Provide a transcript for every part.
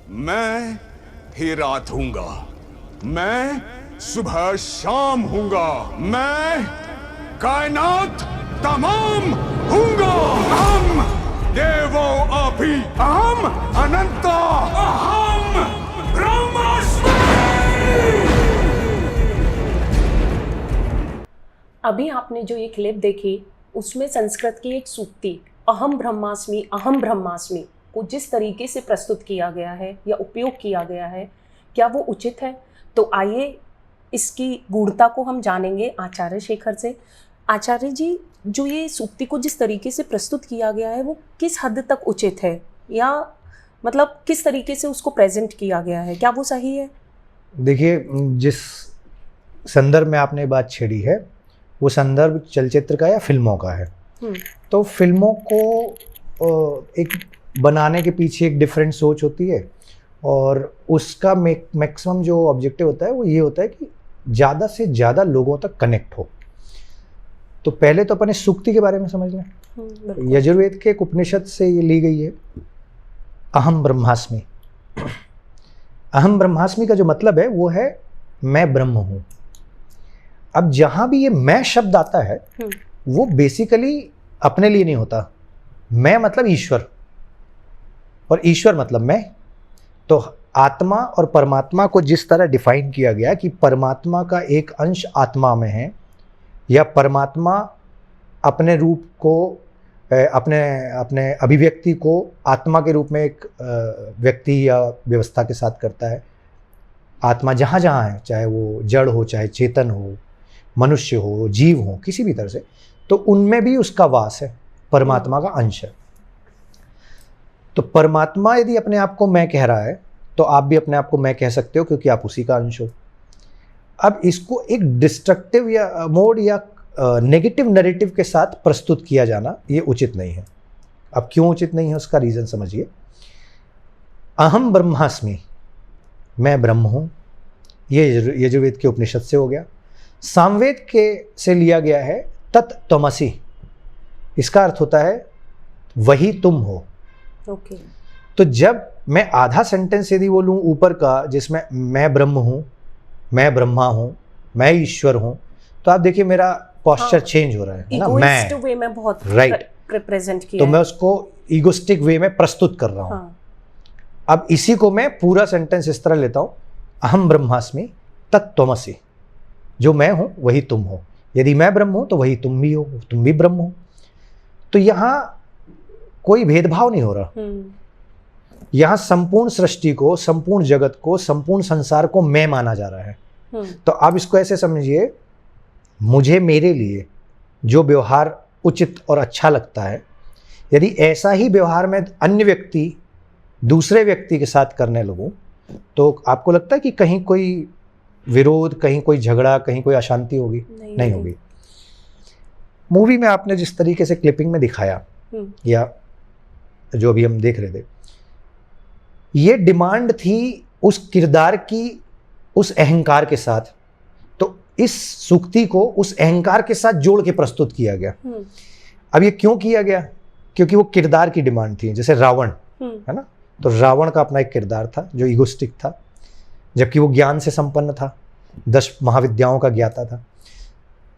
मैं ही रात हूंगा, मैं सुबह शाम हूंगा, मैं कायनात तमाम हूंगा। अहम देवो अभि अहम अनंत अहम ब्रह्मास्मि। अभी आपने जो ये क्लिप देखी उसमें संस्कृत की एक सूक्ति अहम ब्रह्मास्मि को जिस तरीके से प्रस्तुत किया गया है या उपयोग किया गया है, क्या वो उचित है? तो आइए इसकी गूढ़ता को हम जानेंगे आचार्य शेखर से। आचार्य जी, जो ये सूक्ति को जिस तरीके से प्रस्तुत किया गया है वो किस हद तक उचित है, या मतलब किस तरीके से उसको प्रेजेंट किया गया है, क्या वो सही है? देखिए, जिस संदर्भ में आपने बात छेड़ी है वो संदर्भ चलचित्र का या फिल्मों का है। तो फिल्मों को एक बनाने के पीछे एक डिफरेंट सोच होती है, और उसका मैक्सिमम जो ऑब्जेक्टिव होता है वो ये होता है कि ज़्यादा से ज़्यादा लोगों तक कनेक्ट हो। तो पहले तो अपन इस सूक्ति के बारे में समझ लें। यजुर्वेद के एक उपनिषद से ये ली गई है, अहम ब्रह्मास्मि। अहम ब्रह्मास्मि का जो मतलब है वो है मैं ब्रह्म हूँ। अब जहाँ भी ये मैं शब्द आता है वो बेसिकली अपने लिए नहीं होता। मैं मतलब ईश्वर, और ईश्वर मतलब मैं। तो आत्मा और परमात्मा को जिस तरह डिफाइन किया गया कि परमात्मा का एक अंश आत्मा में है, या परमात्मा अपने रूप को अपने अपने अभिव्यक्ति को आत्मा के रूप में एक व्यक्ति या व्यवस्था के साथ करता है। आत्मा जहाँ जहाँ है, चाहे वो जड़ हो, चाहे चेतन हो, मनुष्य हो, जीव हो, किसी भी तरह से, तो उनमें भी उसका वास है, परमात्मा का अंश है। तो परमात्मा यदि अपने आप को मैं कह रहा है तो आप भी अपने आप को मैं कह सकते हो, क्योंकि आप उसी का अंश हो। अब इसको एक डिस्ट्रक्टिव या मोड या नेगेटिव नैरेटिव के साथ प्रस्तुत किया जाना ये उचित नहीं है। अब क्यों उचित नहीं है उसका रीज़न समझिए। अहम ब्रह्मास्मि, मैं ब्रह्म हूँ, ये यजुर्वेद के उपनिषद से हो गया। सामवेद के से लिया गया है तत्त्वमसि। इसका अर्थ होता है वही तुम हो। ओके। तो जब मैं आधा सेंटेंस यदि बोलूँ ऊपर का, जिसमें मैं ब्रह्म हूँ, मैं ब्रह्मा हूँ, मैं ईश्वर हूँ, तो आप देखिए मेरा पोस्चर चेंज हो रहा है ना। मैं वे में बहुत राइट रिप्रेजेंट किया तो है। मैं उसको ईगोस्टिक वे में प्रस्तुत कर रहा हूँ। अब इसी को मैं पूरा सेंटेंस इस तरह लेता हूँ, अहम ब्रह्मास्मि तत्त्वमसि। जो मैं हूँ वही तुम हो। यदि मैं ब्रह्म हूँ तो वही तुम भी हो, तुम भी ब्रह्म हो। तो यहाँ कोई भेदभाव नहीं हो रहा। यहाँ संपूर्ण सृष्टि को, संपूर्ण जगत को, संपूर्ण संसार को मैं माना जा रहा है। तो आप इसको ऐसे समझिए, मुझे मेरे लिए जो व्यवहार उचित और अच्छा लगता है, यदि ऐसा ही व्यवहार में अन्य व्यक्ति दूसरे व्यक्ति के साथ करने लगूं, तो आपको लगता है कि कहीं कोई विरोध, कहीं कोई झगड़ा, कहीं कोई अशांति होगी? नहीं होगी। मूवी में आपने जिस तरीके से क्लिपिंग में दिखाया, या जो अभी हम देख रहे थे, ये डिमांड थी उस किरदार की, उस अहंकार के साथ। तो इस सूक्ति को उस अहंकार के साथ जोड़ के प्रस्तुत किया गया। अब ये क्यों किया गया? क्योंकि वो किरदार की डिमांड थी। जैसे रावण है ना, तो रावण का अपना एक किरदार था जो ईगोस्टिक था, जबकि वो ज्ञान से संपन्न था, 10 महाविद्याओं का ज्ञाता था।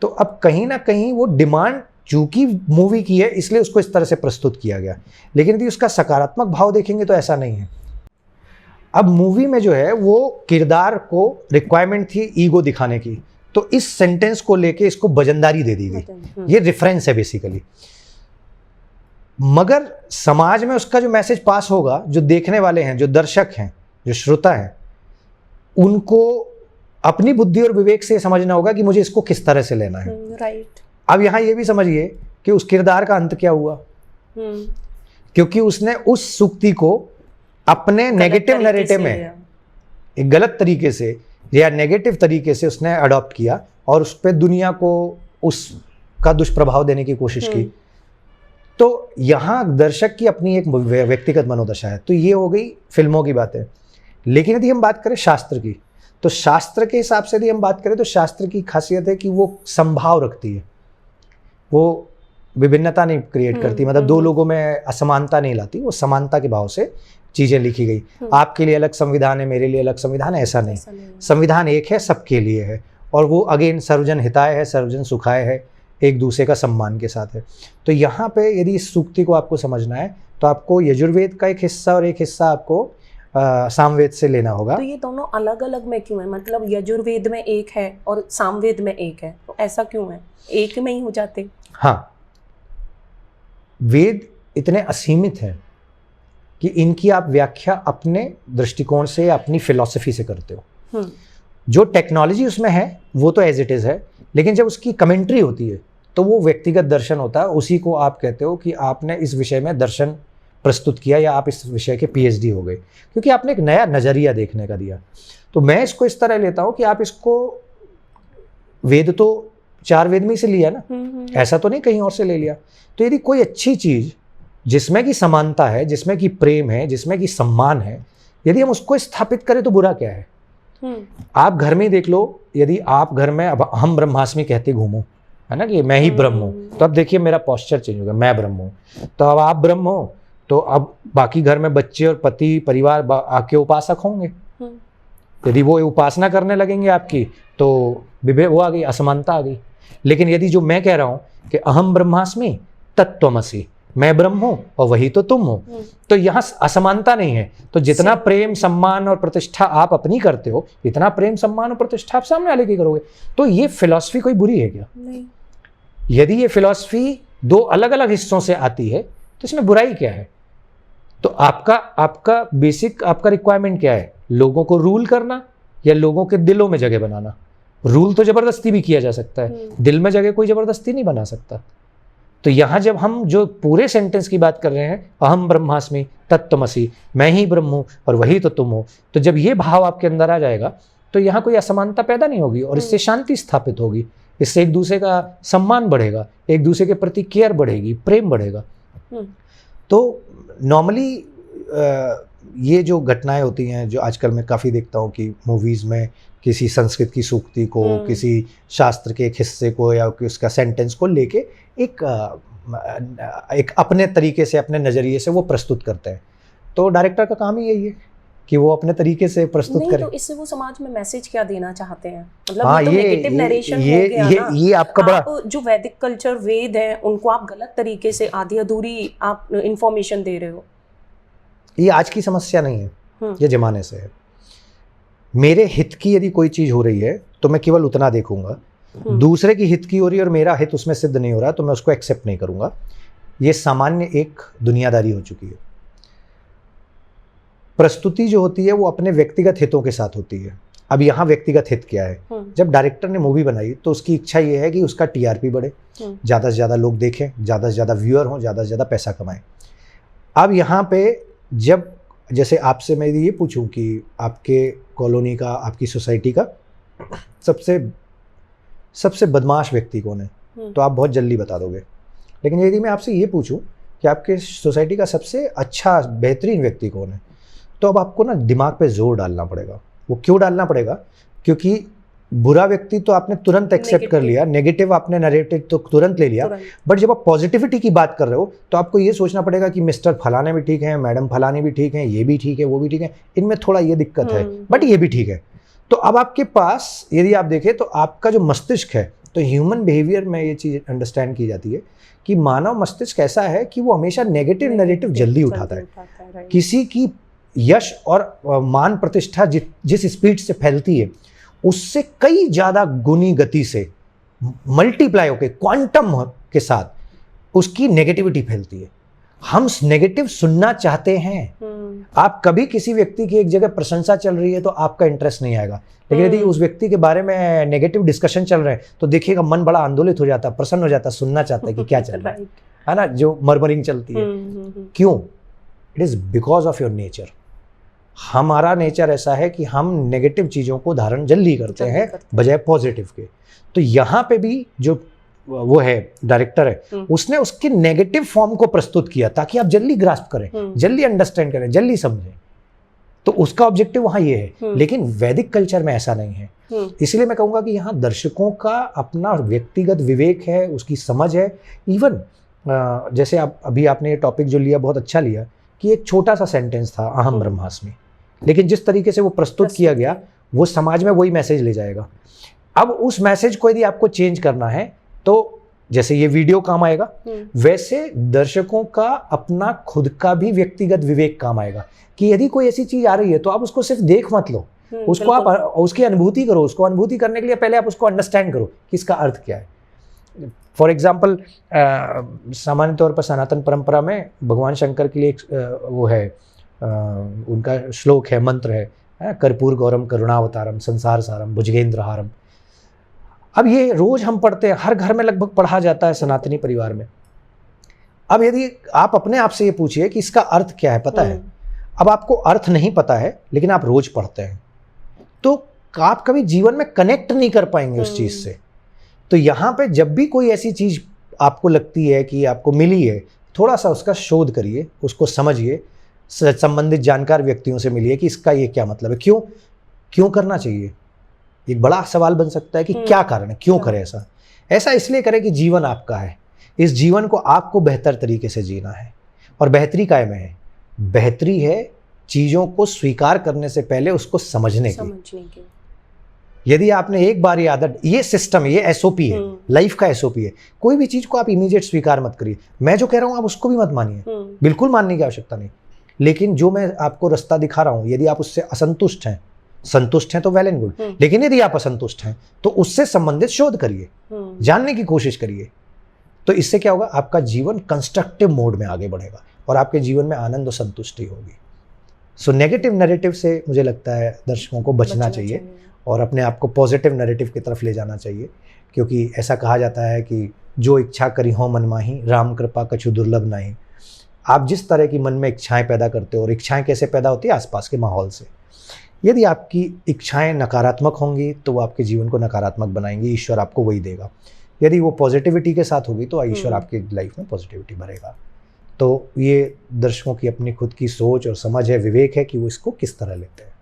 तो अब कहीं ना कहीं वो डिमांड चूंकि मूवी की है, इसलिए उसको इस तरह से प्रस्तुत किया गया। लेकिन यदि उसका सकारात्मक भाव देखेंगे तो ऐसा नहीं है। अब मूवी में जो है वो किरदार को रिक्वायरमेंट थी ईगो दिखाने की, तो इस सेंटेंस को लेके इसको वजनदारी दे दी गई। ये रेफरेंस है बेसिकली। मगर समाज में उसका जो मैसेज पास होगा, जो देखने वाले हैं, जो दर्शक हैं, जो श्रोता हैं, उनको अपनी बुद्धि और विवेक से समझना होगा कि मुझे इसको किस तरह से लेना है। राइट। अब यहाँ ये भी समझिए कि उस किरदार का अंत क्या हुआ, क्योंकि उसने उस सूक्ति को अपने नेगेटिव नैरेटिव में एक गलत तरीके से या नेगेटिव तरीके से उसने अडॉप्ट किया, और उस पर दुनिया को उसका दुष्प्रभाव देने की कोशिश की। तो यहाँ दर्शक की अपनी एक व्यक्तिगत मनोदशा है। तो ये हो गई फिल्मों की बातें। लेकिन यदि हम बात करें शास्त्र की, तो शास्त्र के हिसाब से यदि हम बात करें तो शास्त्र की खासियत है कि वो संभाव रखती है, वो विभिन्नता नहीं क्रिएट करती, मतलब दो लोगों में असमानता नहीं लाती, वो समानता के भाव से चीज़ें लिखी गई। आपके लिए अलग संविधान है, मेरे लिए अलग संविधान है, ऐसा नहीं। संविधान एक है, सबके लिए है, और वो अगेन सर्वजन हिताय है, सर्वजन सुखाय है, एक दूसरे का सम्मान के साथ है। तो यहाँ पे यदि इस सूक्ति को आपको समझना है तो आपको यजुर्वेद का एक हिस्सा और एक हिस्सा आपको सामवेद से लेना होगा। तो ये दोनों अलग अलग में क्यों है? मतलब यजुर्वेद में एक है और सामवेद में एक है, तो ऐसा क्यों है? एक में ही हो जाते। हाँ, वेद इतने असीमित हैं कि इनकी आप व्याख्या अपने दृष्टिकोण से, अपनी फिलॉसफी से करते हो। जो टेक्नोलॉजी उसमें है वो तो एज इट इज़ है, लेकिन जब उसकी कमेंट्री होती है तो वो व्यक्तिगत दर्शन होता है। उसी को आप कहते हो कि आपने इस विषय में दर्शन प्रस्तुत किया, या आप इस विषय के पीएचडी हो गए, क्योंकि आपने एक नया नज़रिया देखने का दिया। तो मैं इसको इस तरह लेता हूँ कि आप इसको, वेद तो 4 वेद में ही से लिया ना, ऐसा तो नहीं कहीं और से ले लिया। तो यदि कोई अच्छी चीज़ जिसमें कि समानता है, जिसमें कि प्रेम है, जिसमें कि सम्मान है, यदि हम उसको स्थापित करें तो बुरा क्या है? आप घर में ही देख लो, यदि आप घर में अब हम ब्रह्मास्मि कहते घूमो, है ना, कि मैं ही ब्रह्म हूँ, तो अब देखिए मेरा पोस्चर चेंज हो गया, मैं ब्रह्म हूँ। तो अब आप ब्रह्म हो तो अब बाकी घर में बच्चे और पति परिवार आपके उपासक होंगे। यदि वो उपासना करने लगेंगे आपकी तो विभेद वो आ गई, असमानता आ गई। लेकिन यदि जो मैं कह रहा हूँ कि अहम ब्रह्मास्मि तत्त्वमसि, मैं ब्रह्म हूँ और वही तो तुम हो, तो यहाँ असमानता नहीं है। तो जितना प्रेम सम्मान और प्रतिष्ठा आप अपनी करते हो, इतना प्रेम सम्मान और प्रतिष्ठा आप सामने वाले की करोगे। तो ये फिलॉसफी कोई बुरी है क्या? नहीं। यदि ये फिलॉसफी 2 अलग अलग हिस्सों से आती है तो इसमें बुराई क्या है? तो आपका बेसिक आपका रिक्वायरमेंट क्या है? लोगों को रूल करना या लोगों के दिलों में जगह बनाना? रूल तो जबरदस्ती भी किया जा सकता है, दिल में जगह कोई जबरदस्ती नहीं बना सकता। तो यहाँ जब हम जो पूरे सेंटेंस की बात कर रहे हैं, अहम ब्रह्मास्मि तत्त्वमसि, मैं ही ब्रह्म हूँ और वही तो तुम हो, तो जब ये भाव आपके अंदर आ जाएगा तो यहाँ कोई असमानता पैदा नहीं होगी, और इससे शांति स्थापित होगी। इससे एक दूसरे का सम्मान बढ़ेगा, एक दूसरे के प्रति केयर बढ़ेगी, प्रेम बढ़ेगा। तो नॉर्मली ये जो घटनाएं होती हैं, जो आजकल मैं काफ़ी देखता हूँ कि मूवीज़ में किसी संस्कृत की सूक्ति को, किसी शास्त्र के एक हिस्से को या उसका सेंटेंस को लेके एक अपने तरीके से, अपने नज़रिए से वो प्रस्तुत करते हैं। तो डायरेक्टर का काम ही यही है कि वो अपने तरीके से प्रस्तुत करे। तो इससे वो समाज में मैसेज क्या देना चाहते हैं? मतलब हाँ, ये तो नेगेटिव नरेशन हो गया ना। ये आपका बड़ा, आप जो वैदिक कल्चर वेद है उनको आप गलत तरीके से आधी अधूरी आप इंफॉर्मेशन दे रहे हो। ये आज की समस्या नहीं है, ये जमाने से है। मेरे हित की यदि कोई चीज़ हो रही है तो मैं केवल उतना देखूंगा, दूसरे की हित की हो रही है और मेरा हित उसमें सिद्ध नहीं हो रहा तो मैं उसको एक्सेप्ट नहीं करूंगा। ये सामान्य एक दुनियादारी हो चुकी है। प्रस्तुति जो होती है वो अपने व्यक्तिगत हितों के साथ होती है। अब यहाँ व्यक्तिगत हित क्या है? जब डायरेक्टर ने मूवी बनाई तो उसकी इच्छा ये है कि उसका टीआरपी बढ़े, ज़्यादा से ज़्यादा लोग देखें, ज़्यादा से ज़्यादा व्यूअर हों, ज़्यादा से ज़्यादा पैसा कमाएं। अब यहाँ पे जब जैसे आपसे मैं ये पूछूं कि आपके कॉलोनी का, आपकी सोसाइटी का सबसे बदमाश व्यक्ति कौन है, तो आप बहुत जल्दी बता दोगे। लेकिन यदि मैं आपसे ये पूछूं कि आपके सोसाइटी का सबसे अच्छा बेहतरीन व्यक्ति कौन है, तो अब आपको ना दिमाग पे जोर डालना पड़ेगा। वो क्यों डालना पड़ेगा? क्योंकि बुरा व्यक्ति तो आपने तुरंत एक्सेप्ट कर लिया, नेगेटिव आपने नैरेटिव तो तुरंत ले लिया, बट जब आप पॉजिटिविटी की बात कर रहे हो तो आपको ये सोचना पड़ेगा कि मिस्टर फलाने भी ठीक है, मैडम फलाने भी ठीक है, ये भी ठीक है, वो भी ठीक है, इनमें थोड़ा ये दिक्कत है बट ये भी ठीक है। तो अब आपके पास यदि आप देखें तो आपका जो मस्तिष्क है, तो ह्यूमन बिहेवियर में ये चीज़ अंडरस्टैंड की जाती है कि मानव मस्तिष्क ऐसा है कि वो हमेशा नेगेटिव नैरेटिव जल्दी उठाता है। किसी की यश और मान प्रतिष्ठा जिस स्पीड से फैलती है उससे कई ज़्यादा गुनी गति से मल्टीप्लाई होकर क्वांटम के साथ उसकी नेगेटिविटी फैलती है। हम नेगेटिव सुनना चाहते हैं। आप कभी किसी व्यक्ति की एक जगह प्रशंसा चल रही है तो आपका इंटरेस्ट नहीं आएगा, लेकिन यदि उस व्यक्ति के बारे में नेगेटिव डिस्कशन चल रहे हैं तो देखिएगा मन बड़ा आंदोलित हो जाता है, प्रसन्न हो जाता है, सुनना चाहता है कि क्या चल रहा है ना, जो मर्मरिंग चलती है। क्यों? It is because of your nature. हमारा नेचर ऐसा है कि हम नेगेटिव चीज़ों को धारण जल्दी करते हैं बजाय पॉजिटिव के। तो यहाँ पे भी जो वो है डायरेक्टर है, उसने उसके नेगेटिव फॉर्म को प्रस्तुत किया ताकि आप जल्दी ग्रास्प करें, जल्दी अंडरस्टैंड करें, जल्दी समझें। तो उसका ऑब्जेक्टिव वहाँ ये है। लेकिन वैदिक कल्चर में ऐसा नहीं है। इसलिए मैं कहूँगा कि यहाँ दर्शकों का अपना व्यक्तिगत विवेक है, उसकी समझ है। इवन जैसे आप अभी आपने ये टॉपिक जो लिया बहुत अच्छा लिया कि एक छोटा सा सेंटेंस था अहम ब्रह्मास्मि, लेकिन जिस तरीके से वो प्रस्तुत किया गया वो समाज में वही मैसेज ले जाएगा। अब उस मैसेज को यदि आपको चेंज करना है तो जैसे ये वीडियो काम आएगा, वैसे दर्शकों का अपना खुद का भी व्यक्तिगत विवेक काम आएगा कि यदि कोई ऐसी चीज आ रही है तो आप उसको सिर्फ देख मत लो, उसको आप उसकी अनुभूति करो। उसको अनुभूति करने के लिए पहले आप उसको अंडरस्टैंड करो कि इसका अर्थ क्या है। फॉर एग्जाम्पल सामान्य तौर पर सनातन परंपरा में भगवान शंकर के लिए एक वो है, उनका श्लोक है, मंत्र है, कर्पूर गौरम करुणावतारम संसार सारम भुजगेंद्रहारम। अब ये रोज हम पढ़ते हैं, हर घर में लगभग पढ़ा जाता है सनातनी परिवार में। अब यदि आप अपने आप से ये पूछिए कि इसका अर्थ क्या है, पता है? अब आपको अर्थ नहीं पता है लेकिन आप रोज पढ़ते हैं, तो आप कभी जीवन में कनेक्ट नहीं कर पाएंगे उस चीज से। तो यहाँ पे जब भी कोई ऐसी चीज आपको लगती है कि आपको मिली है, थोड़ा सा उसका शोध करिए, उसको समझिए, संबंधित जानकार व्यक्तियों से मिलिए कि इसका ये क्या मतलब है, क्यों करना चाहिए। एक बड़ा सवाल बन सकता है कि क्या कारण है, क्यों करें ऐसा। ऐसा इसलिए करें कि जीवन आपका है, इस जीवन को आपको बेहतर तरीके से जीना है। और बेहतरी काय में है? बेहतरी है चीजों को स्वीकार करने से पहले उसको समझने की। यदि आपने एक बार ये आदत, ये सिस्टम है, ये एसओपी है, लाइफ का एसओपी है, कोई भी चीज को आप इमीडिएट स्वीकार मत करिए। मैं जो कह रहा हूं आप उसको भी मत मानिए, बिल्कुल मानने की आवश्यकता नहीं। लेकिन जो मैं आपको रास्ता दिखा रहा हूं, यदि आप उससे असंतुष्ट हैं, संतुष्ट हैं तो वेल एंड गुड, लेकिन यदि आप असंतुष्ट हैं तो उससे संबंधित शोध करिए, जानने की कोशिश करिए। तो इससे क्या होगा? आपका जीवन कंस्ट्रक्टिव मोड में आगे बढ़ेगा और आपके जीवन में आनंद और संतुष्टि होगी। सो नेगेटिव नैरेटिव से मुझे लगता है दर्शकों को बचना चाहिए और अपने आप को पॉजिटिव नैरेटिव की तरफ ले जाना चाहिए, क्योंकि ऐसा कहा जाता है कि जो इच्छा करी हो मन माही, राम कृपा कछु दुर्लभ नहीं। आप जिस तरह की मन में इच्छाएं पैदा करते हो, और इच्छाएं कैसे पैदा होती है? आसपास के माहौल से। यदि आपकी इच्छाएं नकारात्मक होंगी तो वो आपके जीवन को नकारात्मक बनाएंगी, ईश्वर आपको वही देगा। यदि वो पॉजिटिविटी के साथ होगी तो ईश्वर आपकी लाइफ में पॉजिटिविटी भरेगा। तो ये दर्शकों की अपनी खुद की सोच और समझ है, विवेक है कि वो इसको किस तरह लेते हैं।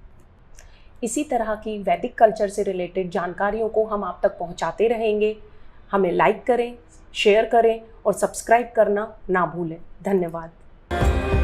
इसी तरह की वैदिक कल्चर से रिलेटेड जानकारियों को हम आप तक पहुंचाते रहेंगे। हमें लाइक करें, शेयर करें और सब्सक्राइब करना ना भूलें। धन्यवाद।